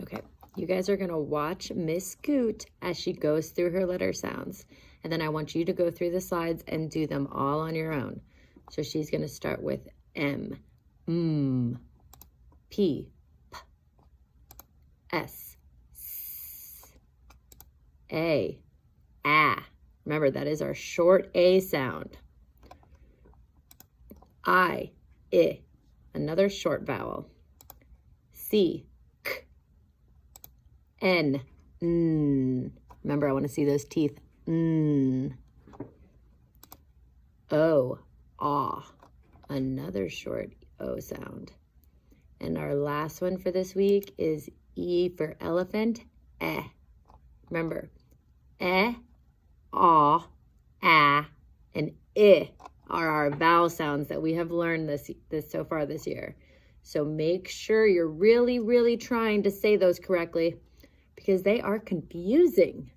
Okay, you guys are going to watch Miss Scoot as she goes through her letter sounds. And then I want you to go through the slides and do them all on your own. So she's going to start with M, P, P, S, S, A, Remember, that is our short A sound. I, another short vowel. C, K, N, N. Remember, I want to see those teeth. N. O, another short O sound. And our last one for this week is E for elephant, Remember, A, and I are our vowel sounds that we have learned this so far this year. So make sure you're really, really trying to say those correctly because they are confusing.